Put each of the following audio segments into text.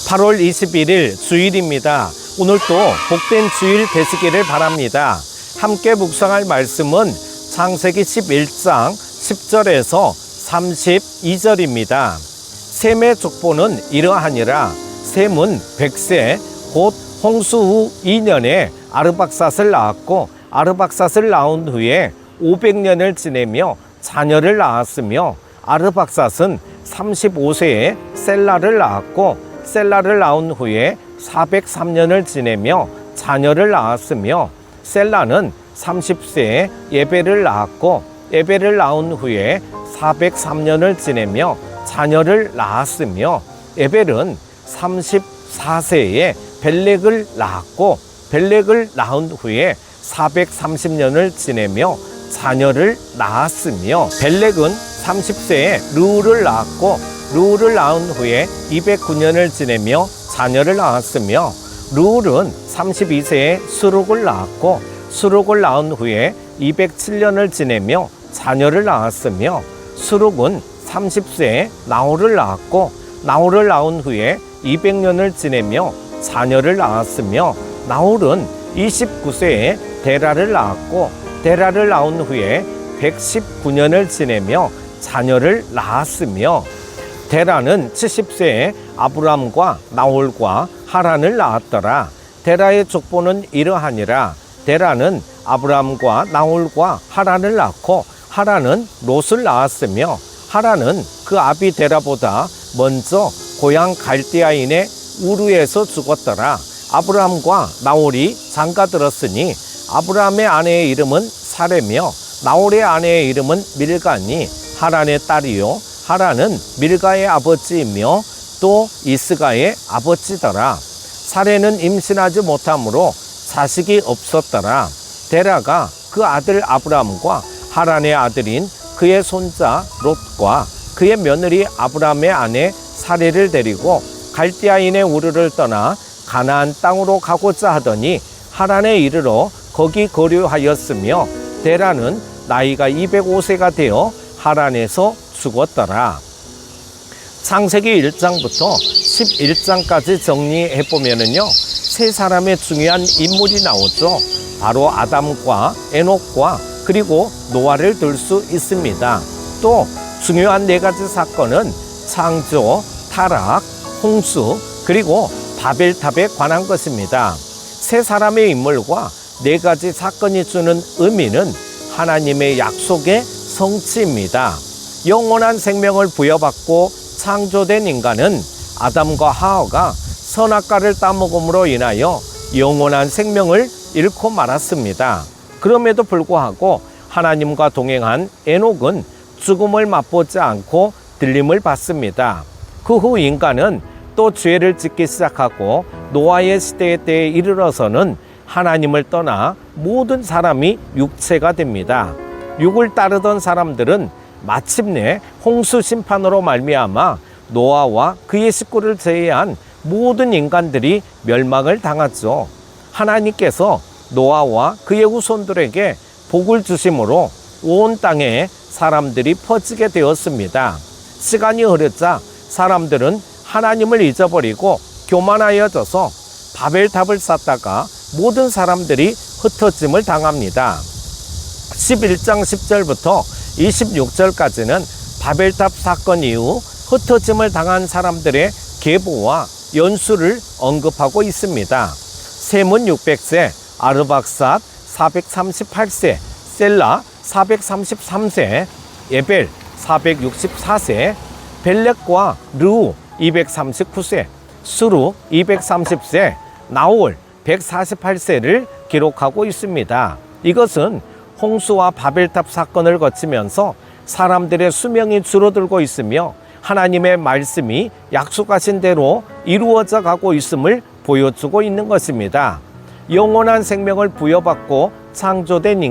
8월 21일 주일입니다. 오늘도 복된 주일 되시기를 바랍니다. 함께 묵상할 말씀은 창세기 11장 10절에서 32절입니다. 셈의 족보는 이러하니라. 셈은 100세 곧 홍수 후 2년에 아르박삿을 낳았고 아르박삿을 낳은 후에 500년을 지내며 자녀를 낳았으며 아르박삿은 35세에 셀라를 낳았고 셀라를 낳은 후에 403년을 지내며 자녀를 낳았으며 셀라는 30세에 예벨을 낳았고 예벨을 낳은 후에 403년을 지내며 자녀를 낳았으며 예벨은 34세에 벨렉을 낳았고 벨렉을 낳은 후에 430년을 지내며 자녀를 낳았으며 벨렉은 30세에 르우를 낳았고 르우를 낳은 후에 209년을 지내며 자녀를 낳았으며 르우는 32세에 수룩을 낳았고 수룩을 낳은 후에 207년을 지내며 자녀를 낳았으며 수룩은 30세에 나홀을 낳았고 나홀을 낳은 후에 200년을 지내며 자녀를 낳았으며 나홀은 29세에 데라를 낳았고 데라를 낳은 후에 119년을 지내며 자녀를 낳았으며 데라는 70세에 아브람과 나홀과 하란을 낳았더라. 데라의 족보는 이러하니라. 데라는 아브람과 나홀과 하란을 낳고 하란은 롯을 낳았으며 하란은 그 아비 데라보다 먼저 고향 갈대아인의 우르에서 죽었더라. 아브람과 나홀이 장가들었으니 아브람의 아내의 이름은 사레며 나홀의 아내의 이름은 밀가니 하란의 딸이요 하란은 밀가의 아버지이며 또 이스가의 아버지더라. 사레는 임신하지 못하므로 자식이 없었더라. 데라가 그 아들 아브람과 하란의 아들인 그의 손자 롯과 그의 며느리 아브람의 아내 사레를 데리고 갈대아인의 우르를 떠나 가나안 땅으로 가고자 하더니 하란에 이르러 거기 거류하였으며 데라는 나이가 205세가 되어 하란에서 죽었더라. 창세기 1장부터 11장까지 정리해보면요, 세 사람의 중요한 인물이 나오죠. 바로 아담과 에녹과 그리고 노아를 들 수 있습니다. 또 중요한 네 가지 사건은 창조, 타락, 홍수, 그리고 바벨탑에 관한 것입니다. 세 사람의 인물과 네 가지 사건이 주는 의미는 하나님의 약속의 성취입니다. 영원한 생명을 부여받고 창조된 인간은 아담과 하와가 선악과를 따먹음으로 인하여 영원한 생명을 잃고 말았습니다. 그럼에도 불구하고 하나님과 동행한 에녹은 죽음을 맛보지 않고 들림을 받습니다. 그 후 인간은 또 죄를 짓기 시작하고 노아의 시대에 때에 이르러서는 하나님을 떠나 모든 사람이 육체가 됩니다. 육을 따르던 사람들은 마침내 홍수 심판으로 말미암아 노아와 그의 식구를 제외한 모든 인간들이 멸망을 당하죠. 하나님께서 노아와 그의 후손들에게 복을 주심으로 온 땅에 사람들이 퍼지게 되었습니다. 시간이 흐르자 사람들은 하나님을 잊어버리고 교만하여져서 바벨탑을 쌓다가 모든 사람들이 흩어짐을 당합니다. 11장 10절부터 26절까지는 바벨탑 사건 이후 흩어짐을 당한 사람들의 계보와 연수를 언급하고 있습니다. 셈은 600세, 아르박삿 438세, 셀라 433세, 예벨 464세, 벨렉과 르우 239세, 수루 230세, 나홀 148세를 기록하고 있습니다. 이것은 홍수와 바벨탑 사건을 거치면서 사람들의 수명이 줄어들고 있으며 하나님의 말씀이 약속하신 대로 이루어져 가고 있음을 보여주고 있는 것입니다. 영원한 생명을 부여받고 창조된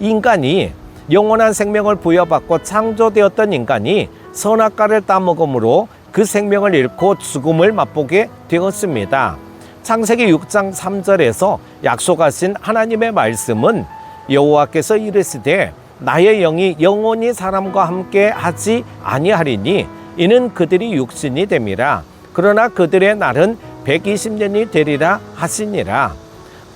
인간이 영원한 생명을 부여받고 창조되었던 인간이 선악과를 따먹음으로 그 생명을 잃고 죽음을 맛보게 되었습니다. 창세기 6장 3절에서 약속하신 하나님의 말씀은 여호와께서 이르시되 나의 영이 영원히 사람과 함께 하지 아니하리니 이는 그들이 육신이 됨이라. 그러나 그들의 날은 120년이 되리라 하시니라.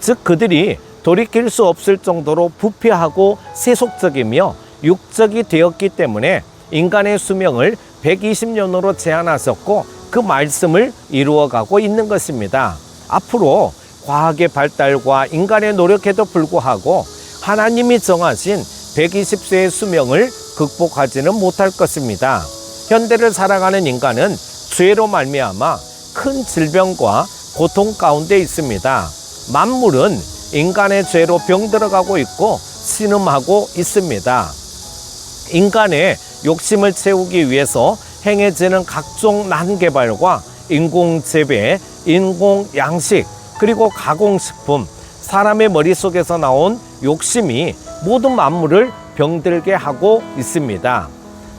즉 그들이 돌이킬 수 없을 정도로 부패하고 세속적이며 육적이 되었기 때문에 인간의 수명을 120년으로 제한하셨고 그 말씀을 이루어가고 있는 것입니다. 앞으로 과학의 발달과 인간의 노력에도 불구하고 하나님이 정하신 120세의 수명을 극복하지는 못할 것입니다. 현대를 살아가는 인간은 죄로 말미암아 큰 질병과 고통 가운데 있습니다. 만물은 인간의 죄로 병들어가고 있고 신음하고 있습니다. 인간의 욕심을 채우기 위해서 행해지는 각종 난개발과 인공재배, 인공양식, 그리고 가공식품, 사람의 머릿속에서 나온 욕심이 모든 만물을 병들게 하고 있습니다.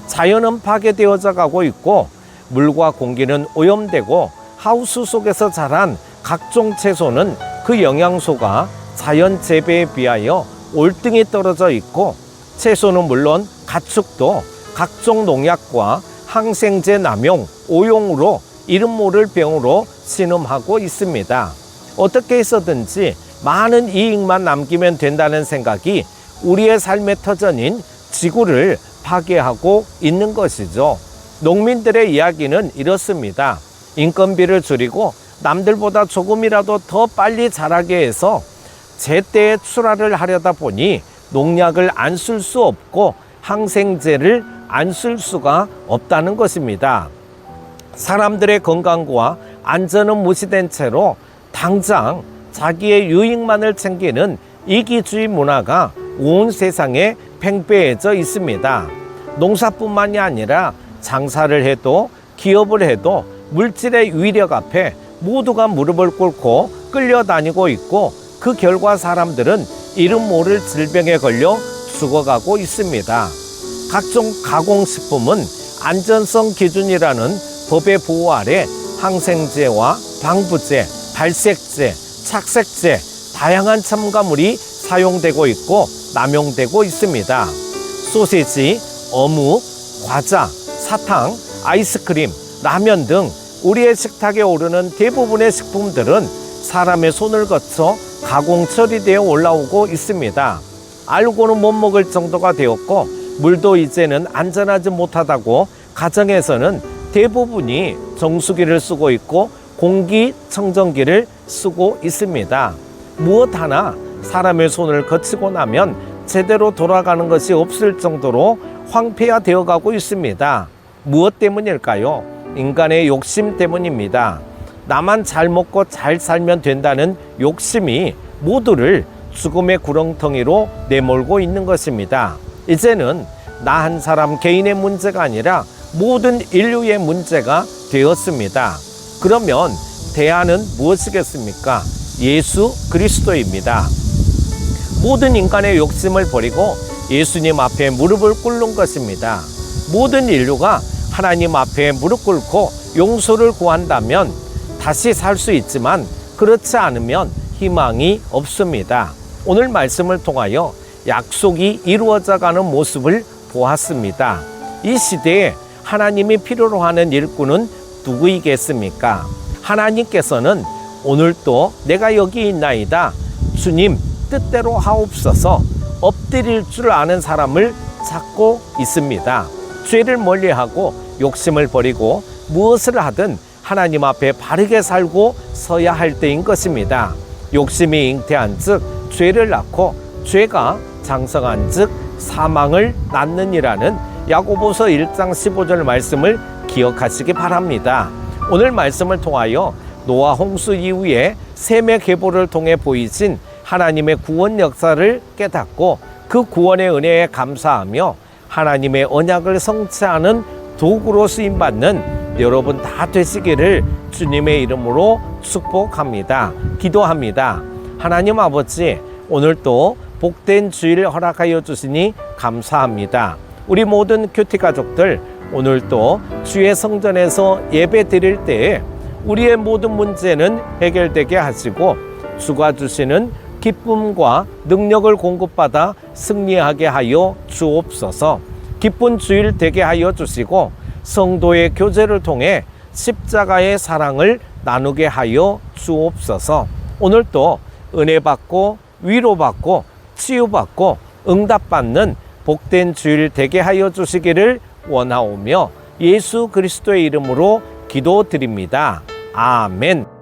자연은 파괴되어져 가고 있고 물과 공기는 오염되고 하우스 속에서 자란 각종 채소는 그 영양소가 자연 재배에 비하여 올등이 떨어져 있고 채소는 물론 가축도 각종 농약과 항생제 남용, 오용으로 이름 모를 병으로 신음하고 있습니다. 어떻게 해서든지 많은 이익만 남기면 된다는 생각이 우리의 삶의 터전인 지구를 파괴하고 있는 것이죠. 농민들의 이야기는 이렇습니다. 인건비를 줄이고 남들보다 조금이라도 더 빨리 자라게 해서 제때에 출하를 하려다 보니 농약을 안 쓸 수 없고 항생제를 안 쓸 수가 없다는 것입니다. 사람들의 건강과 안전은 무시된 채로 당장 자기의 유익만을 챙기는 이기주의 문화가 온 세상에 팽배해져 있습니다. 농사뿐만이 아니라 장사를 해도 기업을 해도 물질의 위력 앞에 모두가 무릎을 꿇고 끌려다니고 있고 그 결과 사람들은 이름 모를 질병에 걸려 죽어가고 있습니다. 각종 가공식품은 안전성 기준이라는 법의 보호 아래 항생제와 방부제, 발색제, 착색제, 다양한 첨가물이 사용되고 있고 남용되고 있습니다. 소시지, 어묵, 과자, 사탕, 아이스크림, 라면 등 우리의 식탁에 오르는 대부분의 식품들은 사람의 손을 거쳐 가공 처리되어 올라오고 있습니다. 알고는 못 먹을 정도가 되었고 물도 이제는 안전하지 못하다고 가정에서는 대부분이 정수기를 쓰고 있고 공기청정기를 쓰고 있습니다. 무엇 하나 사람의 손을 거치고 나면 제대로 돌아가는 것이 없을 정도로 황폐화되어 가고 있습니다. 무엇 때문일까요? 인간의 욕심 때문입니다. 나만 잘 먹고 잘 살면 된다는 욕심이 모두를 죽음의 구렁텅이로 내몰고 있는 것입니다. 이제는 나 한 사람 개인의 문제가 아니라 모든 인류의 문제가 되었습니다. 그러면 대안은 무엇이겠습니까? 예수 그리스도입니다. 모든 인간의 욕심을 버리고 예수님 앞에 무릎을 꿇는 것입니다. 모든 인류가 하나님 앞에 무릎 꿇고 용서를 구한다면 다시 살 수 있지만 그렇지 않으면 희망이 없습니다. 오늘 말씀을 통하여 약속이 이루어져 가는 모습을 보았습니다. 이 시대에 하나님이 필요로 하는 일꾼은 누구이겠습니까? 하나님께서는 오늘도 내가 여기 있나이다. 주님 뜻대로 하옵소서 엎드릴 줄 아는 사람을 찾고 있습니다. 죄를 멀리하고 욕심을 버리고 무엇을 하든 하나님 앞에 바르게 살고 서야 할 때인 것입니다. 욕심이 잉태한 즉 죄를 낳고 죄가 장성한 즉 사망을 낳느니라는 야고보서 1장 15절 말씀을 기억하시기 바랍니다. 오늘 말씀을 통하여 노아 홍수 이후에 셈의 계보를 통해 보이신 하나님의 구원 역사를 깨닫고 그 구원의 은혜에 감사하며 하나님의 언약을 성취하는 도구로 쓰임받는 여러분 다 되시기를 주님의 이름으로 축복합니다. 기도합니다. 하나님 아버지, 오늘도 복된 주일 허락하여 주시니 감사합니다. 우리 모든 큐티 가족들 오늘도 주의 성전에서 예배 드릴 때에 우리의 모든 문제는 해결되게 하시고 주가 주시는 기쁨과 능력을 공급받아 승리하게 하여 주옵소서. 기쁜 주일 되게 하여 주시고 성도의 교제를 통해 십자가의 사랑을 나누게 하여 주옵소서. 오늘도 은혜 받고 위로받고 치유받고 응답받는 복된 주일 되게 하여 주시기를 원하오며 예수 그리스도의 이름으로 기도드립니다. 아멘.